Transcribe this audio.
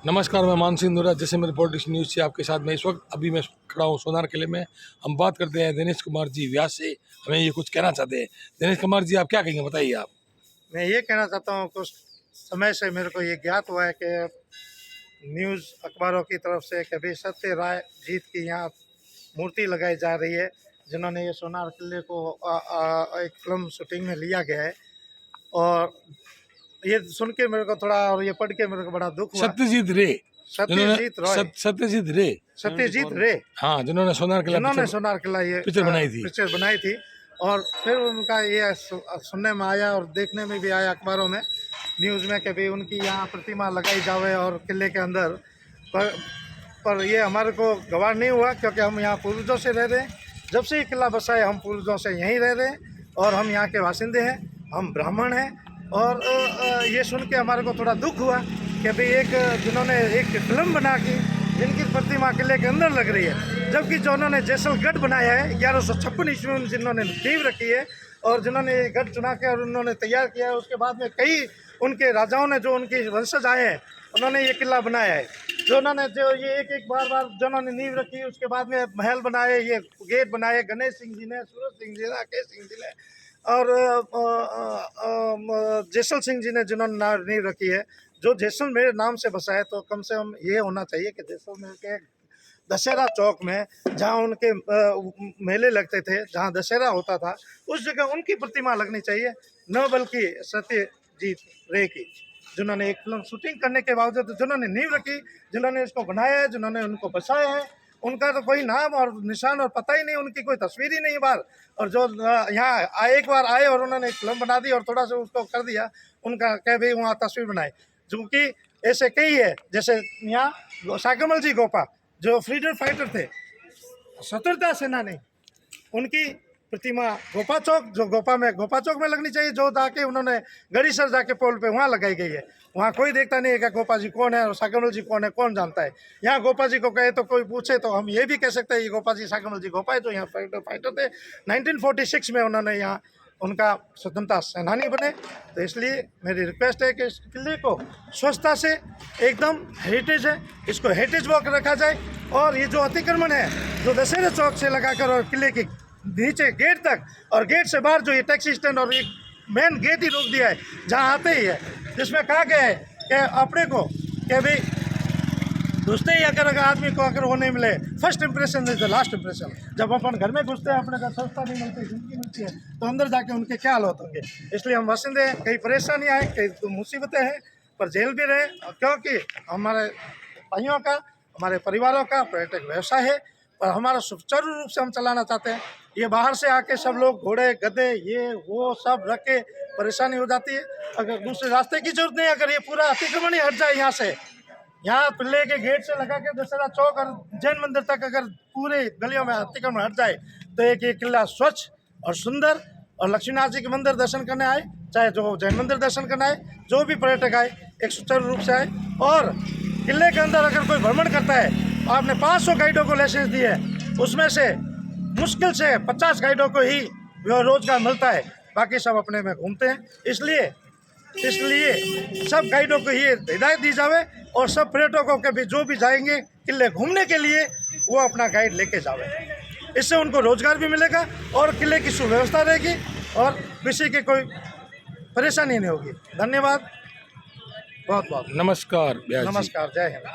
नमस्कार, मैं मान सिंह नूरा जैसलमेर पॉलिटिक्स न्यूज़ से आपके साथ। मैं इस वक्त मैं खड़ा हूँ सोनार किले में। हम बात करते हैं दिनेश कुमार जी व्यास से। हमें ये कुछ कहना चाहते हैं। दिनेश कुमार जी, आप क्या कहेंगे, बताइए आप। मैं ये कहना चाहता हूँ, कुछ समय से मेरे को ये ज्ञात हुआ है कि न्यूज़ अखबारों की तरफ से कभी सत्य राय जीत की यहाँ मूर्ति लगाई जा रही है, जिन्होंने ये सोनार किले को एक फिल्म शूटिंग में लिया गया है। और ये सुन के मेरे को थोड़ा, और ये पढ़ के मेरे को बड़ा दुख हुआ। सत्यजीत रे, सत्यजीत रॉय, सत्यजीत रे, सत्यजीत रे, हाँ, जिन्होंने सोनार किला ये पिक्चर बनाई थी। और फिर उनका ये सुनने में आया और देखने में भी आया अखबारों में, न्यूज़ में, कि भाई उनकी यहाँ प्रतिमा लगाई जावे और किले के अंदर। पर ये हमारे को गवार नहीं हुआ, क्योंकि हम यहाँ पूर्वजों से रह रहे हैं। जब से ये किला बसा है हम पूर्वजों से यहीं रह रहे हैं और हम यहाँ के वासिंदे हैं, हम ब्राह्मण हैं। और ये सुन के हमारे को थोड़ा दुख हुआ कि भाई जिन्होंने एक फिल्म बना के जिनकी प्रतिमा किले के अंदर लग रही है, जबकि जो उन्होंने जैसलगढ़ बनाया है 1156 ईस्वी में जिन्होंने नींव रखी है, और जिन्होंने ये गढ़ चुना के और उन्होंने तैयार किया है, उसके बाद में कई उनके राजाओं ने, जो उनके वंशज आए हैं, उन्होंने ये किला बनाया है। जो उन्होंने ये एक बार जिन्होंने नींव रखी, उसके बाद में महल बनाए, ये गेट बनाए, गणेश सिंह जी ने, सूरज सिंह जी ने, राकेश सिंह जी ने, और जैसल सिंह जी ने जिन्होंने नींव रखी है। जो जैसलमेर नाम से बसा है, तो कम से कम ये होना चाहिए कि जैसलमेर के दशहरा चौक में, जहाँ उनके मेले लगते थे, जहाँ दशहरा होता था, उस जगह उनकी प्रतिमा लगनी चाहिए, न बल्कि सत्यजीत रे की, जिन्होंने एक फिल्म शूटिंग करने के बावजूद, जिन्होंने नींव रखी, जिन्होंने इसको बनाया है, जिन्होंने उनको बसाया है, उनका तो कोई नाम और निशान और पता ही नहीं, उनकी कोई तस्वीर ही नहीं बाहर। और जो यहाँ एक बार आए और उन्होंने एक फिल्म बना दी और थोड़ा सा उसको कर दिया, उनका कह भाई वहाँ तस्वीर बनाई, जो कि ऐसे कई है। जैसे यहाँ साकमल जी गोपा, जो फ्रीडम फाइटर थे, स्वतंत्रता सेनानी, उनकी प्रतिमा गोपा चौक में लगनी चाहिए, जो जाके उन्होंने गढ़ीसर जाके पोल पे वहाँ लगाई गई है। वहाँ कोई देखता नहीं है कि गोपा जी कौन है और साकमल जी कौन है, कौन जानता है। यहाँ गोपा जी को कहे तो कोई पूछे तो हम ये भी कह सकते हैं, ये गोपा जी साकमल जी गोपा है, जो यहाँ फाइटर थे। 1946 में उन्होंने यहाँ उनका स्वतंत्रता सेनानी बने। तो इसलिए मेरी रिक्वेस्ट है कि इस किले को स्वच्छता से, एकदम हेरिटेज है, इसको हेरिटेज वॉक रखा जाए। और ये जो अतिक्रमण है, जो दशहरा चौक से लगाकर और किले के नीचे गेट तक, और गेट से बाहर जो ये टैक्सी स्टैंड और एक मेन गेट ही रोक दिया है जहाँ आते ही है, जिसमें कहा गया है कि अपने को, कि भाई घुसते ही अगर आदमी को अगर वो नहीं मिले, first impression is the last impression. जब अपन घर में घुसते हैं, अपने का सस्ता नहीं मिलती, जिंदगी मिलती है, तो अंदर जाके उनके क्या हाल होते होंगे। इसलिए हम वासिंदे हैं, कई परेशानियाँ हैं, कई मुसीबतें हैं, पर जेल भी रहे, क्योंकि हमारे भाइयों का, हमारे परिवारों का पर्यटक व्यवसाय है, पर हमारा सुचारू रूप से हम चलाना चाहते हैं। ये बाहर से आके सब लोग घोड़े गधे ये वो सब रख के परेशानी हो जाती है। अगर दूसरे रास्ते की जरूरत नहीं, अगर ये पूरा अतिक्रमण ही हट जाए यहाँ से, यहाँ पिल्ले के गेट से लगा के दशहरा चौक और जैन मंदिर तक अगर पूरे गलियों में अतिक्रमण हट जाए, तो एक ये किला स्वच्छ और सुंदर, और लक्ष्मीनाथ जी के मंदिर दर्शन करने आए, चाहे जो जैन मंदिर दर्शन करने आए, जो भी पर्यटक आए, एक सुचारू रूप से आए। और किले के अंदर अगर कोई भ्रमण करता है, आपने 500 गाइडों को लाइसेंस दी है, उसमें से मुश्किल से 50 गाइडों को ही रोजगार मिलता है, बाकी सब अपने में घूमते हैं। इसलिए सब गाइडों को ये हिदायत दी जावे, और सब पर्यटकों के भी जो भी जाएंगे किले घूमने के लिए, वो अपना गाइड लेके जावे। इससे उनको रोजगार भी मिलेगा और किले की सुव्यवस्था रहेगी और किसी की कोई परेशानी नहीं होगी। धन्यवाद, बहुत बहुत नमस्कार, नमस्कार, जय हिंद।